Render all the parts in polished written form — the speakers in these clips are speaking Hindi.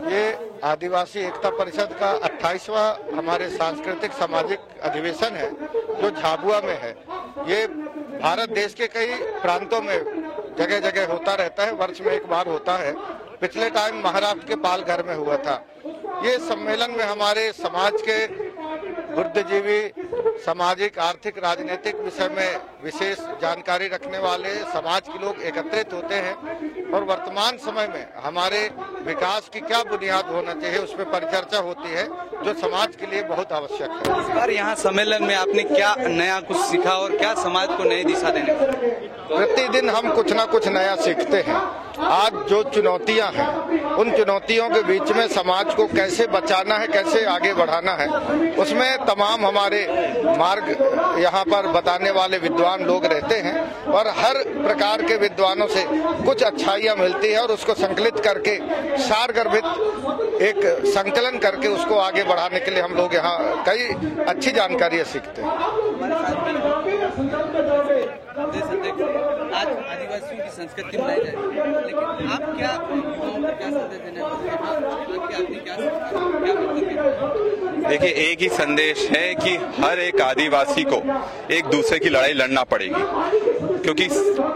ये आदिवासी एकता परिषद का 28वां हमारे सांस्कृतिक सामाजिक अधिवेशन है जो झाबुआ में है। ये भारत देश के कई प्रांतों में जगह जगह होता रहता है, वर्ष में एक बार होता है। पिछले टाइम महाराष्ट्र के पालघर में हुआ था। ये सम्मेलन में हमारे समाज के बुद्धिजीवी, सामाजिक, आर्थिक, राजनीतिक विषय में विशेष जानकारी रखने वाले समाज के लोग एकत्रित होते हैं और वर्तमान समय में हमारे विकास की क्या बुनियाद होना चाहिए उस पर परिचर्चा होती है, जो समाज के लिए बहुत आवश्यक है। इस बार यहाँ सम्मेलन में आपने क्या नया कुछ सीखा और क्या समाज को नई दिशा देने? प्रतिदिन हम कुछ न कुछ नया सीखते हैं। आज जो चुनौतियां हैं, उन चुनौतियों के बीच में समाज को कैसे बचाना है, कैसे आगे बढ़ाना है, उसमें तमाम हमारे मार्ग यहाँ पर बताने वाले विद्वान लोग रहते हैं और हर प्रकार के विद्वानों से कुछ अच्छाइयाँ मिलती है और उसको संकलित करके सारगर्भित एक संकलन करके उसको आगे बढ़ाने के लिए हम लोग यहाँ कई अच्छी जानकारियाँ सीखते हैं। आज आदिवासियों की संस्कृति मनाई जा रही है, लेकिन आप क्या संदेश देने वाले? देखिए, एक ही संदेश है कि हर एक आदिवासी को एक दूसरे की लड़ाई लड़ना पड़ेगी, क्योंकि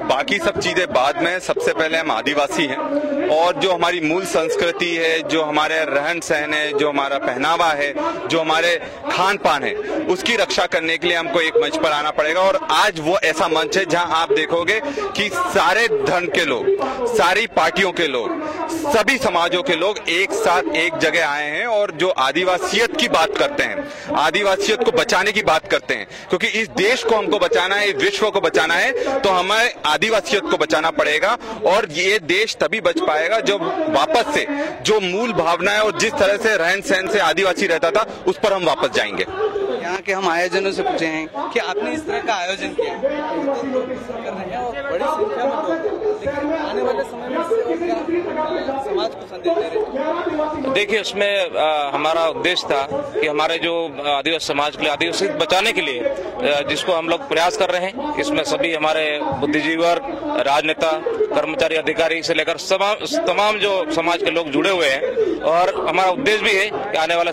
बाकी सब चीजें बाद में, सबसे पहले हम आदिवासी हैं और जो हमारी मूल संस्कृति है, जो हमारे रहन सहन है, जो हमारा पहनावा है, जो हमारे खान पान है, उसकी रक्षा करने के लिए हमको एक मंच पर आना पड़ेगा। और आज वो ऐसा मंच है जहां आप देखोगे कि सारे धर्म के लोग, सारी पार्टियों के लोग, सभी समाजों के लोग एक साथ एक जगह आए हैं और जो आदिवासियत की बात करते हैं, आदिवासियत को बचाने की बात करते हैं, क्योंकि इस देश को हमको बचाना है, विश्व को बचाना है, तो हमें आदिवासियत को बचाना पड़ेगा। और ये देश तभी बच पाएगा जब वापस से जो मूल भावनाएं और जिस तरह से रहन सहन से आदिवासी रहता था उस पर हम वापस जाएंगे। यहाँ के हम आयोजनों से पूछे हैं कि आपने इस तरह का आयोजन किया है, तो लोग कर रहे हैं और बड़ी संख्या में लोग, लेकिन आने वाले समय में समाज को संदेश दे रहे हैं। देखिए, उसमें हमारा उद्देश्य था कि हमारे जो आदिवासी समाज के लिए, आदिवासी बचाने के लिए जिसको हम लोग प्रयास कर रहे हैं, इसमें सभी हमारे बुद्धिजीवी वर्ग, राजनेता, कर्मचारी, अधिकारी से लेकर तमाम जो समाज के लोग जुड़े हुए हैं। और हमारा उद्देश्य भी है कि आने वाले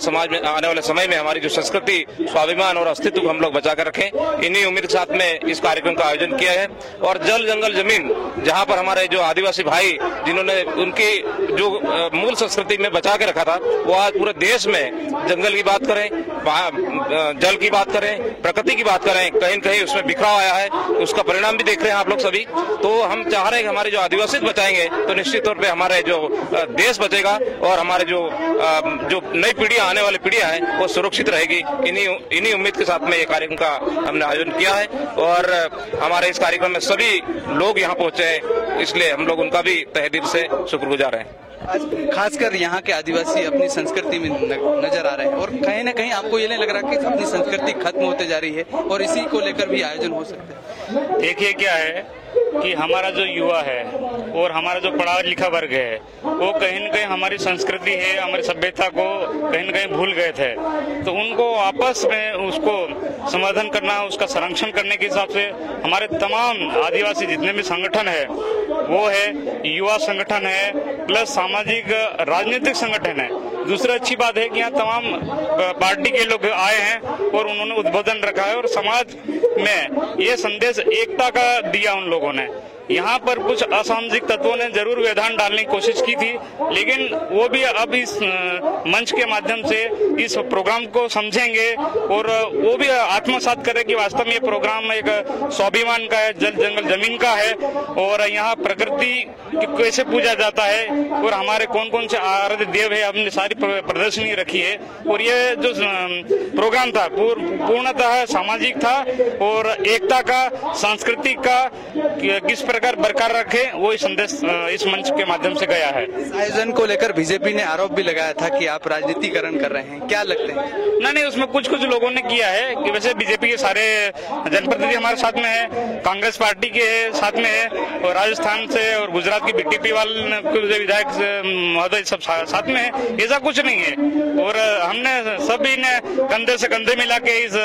समय में हमारी जो संस्कृति, स्वाभिमान और अस्तित्व को हम लोग बचा कर रखें। इन्हीं उम्मीद के साथ में इस कार्यक्रम का आयोजन किया है। और जल, जंगल, जमीन, जहां पर हमारे जो आदिवासी भाई जिन्होंने उनकी जो मूल संस्कृति में बचा के रखा था, वो आज पूरे देश में जंगल की बात करें, जल की बात करें, प्रकृति की बात करें, कहीं न कहीं उसमें बिखराव आया है। उसका परिणाम भी देख रहे हैं आप लोग सभी। तो हम चाह रहे हैं कि हमारे जो आदिवासी बचाएंगे तो निश्चित तौर पे हमारे जो देश बचेगा और हमारे जो नई पीढ़ियां, आने वाली पीढ़ियां हैं, वो सुरक्षित रहेगी। इन्हीं उम्मीद के साथ में ये कार्यक्रम का हमने आयोजन किया है और हमारे इस कार्यक्रम में सभी लोग यहाँ पहुंचे हैं, इसलिए हम लोग उनका भी तहे दिल से शुक्रगुजार हैं। आज खासकर यहाँ के आदिवासी अपनी संस्कृति में नजर आ रहे हैं और कहीं न कहीं आपको ये नहीं लग रहा कि अपनी संस्कृति खत्म होते जा रही है और इसी को लेकर भी आयोजन हो सकता है? देखिए, क्या है कि हमारा जो युवा है और हमारा जो पढ़ा लिखा वर्ग है, वो कहीं न कहीं हमारी संस्कृति है, हमारी सभ्यता को कहीं न कहीं भूल गए थे। तो उनको आपस में उसको संवर्धन करना, उसका संरक्षण करने के हिसाब से हमारे तमाम आदिवासी जितने भी संगठन है, वो है युवा संगठन है, प्लस सामाजिक राजनीतिक संगठन है। दूसरा अच्छी बात है कि यहाँ तमाम पार्टी के लोग आए हैं और उन्होंने उद्बोधन रखा है और समाज में ये संदेश एकता का दिया उन लोगों ने। यहाँ पर कुछ असामाजिक तत्वों ने जरूर व्यवधान डालने की कोशिश की थी, लेकिन वो भी अब इस मंच के माध्यम से इस प्रोग्राम को समझेंगे और वो भी आत्मसात करें कि वास्तव में ये प्रोग्राम एक स्वाभिमान का है, जल, जंगल, जमीन का है और यहाँ प्रकृति कैसे पूजा जाता है और हमारे कौन कौन से आराध्य देव है, हमने सारी प्रदर्शनी रखी है। और ये जो प्रोग्राम था पूर्णतः सामाजिक था और एकता का, सांस्कृतिक का, किस बरकरार रखे, वो संदेश इस मंच के माध्यम से गया है। इस आयोजन को लेकर बीजेपी ने आरोप भी लगाया था कि आप राजनीतिकरण कर रहे हैं, क्या लगते हैं? नहीं, उसमें कुछ लोगों ने किया है कि वैसे बीजेपी के सारे जनप्रतिनिधि हमारे साथ में है, कांग्रेस पार्टी के साथ में है, और राजस्थान से और गुजरात की बीटीपी वाले विधायक महोदय सब साथ में है। ऐसा कुछ नहीं है, और हमने सभी ने कंधे से कंधे मिला के इस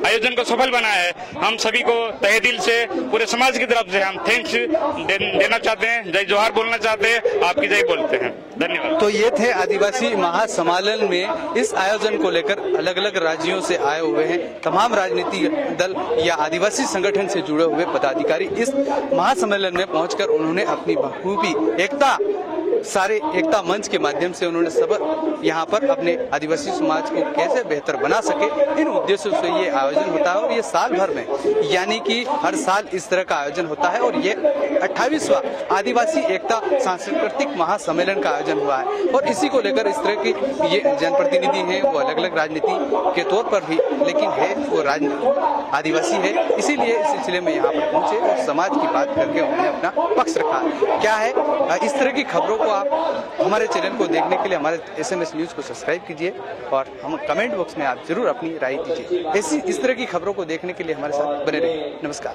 आयोजन को सफल बनाया है। हम सभी को तहे दिल से पूरे समाज की तरफ से हम थैंक्स देना चाहते हैं, जय जोहार बोलना चाहते हैं, आपकी जय बोलते हैं। धन्यवाद। तो ये थे आदिवासी महासम्मेलन में इस आयोजन को लेकर अलग अलग राज्यों से आए हुए हैं तमाम राजनीतिक दल या आदिवासी संगठन से जुड़े हुए पदाधिकारी। इस महासम्मेलन में पहुंचकर उन्होंने अपनी बखूबी सारे एकता मंच के माध्यम से उन्होंने सब यहाँ पर अपने आदिवासी समाज को कैसे बेहतर बना सके, इन उद्देश्यों से ये आयोजन होता है। और ये साल भर में, यानी कि हर साल इस तरह का आयोजन होता है, और ये 28वां आदिवासी एकता सांस्कृतिक महासम्मेलन का आयोजन हुआ है। और इसी को लेकर इस तरह की ये जनप्रतिनिधि हैं, वो अलग अलग राजनीति के तौर पर भी, लेकिन है वो आदिवासी है, इसीलिए इस सिलसिले में यहाँ पर पहुंचे और समाज की बात करके उन्होंने अपना पक्ष रखा। क्या है, इस तरह की खबरों को आप हमारे चैनल को देखने के लिए हमारे SMS न्यूज को सब्सक्राइब कीजिए, और हम कमेंट बॉक्स में आप जरूर अपनी राय दीजिए। इस तरह की खबरों को देखने के लिए हमारे साथ बने रहिए। नमस्कार।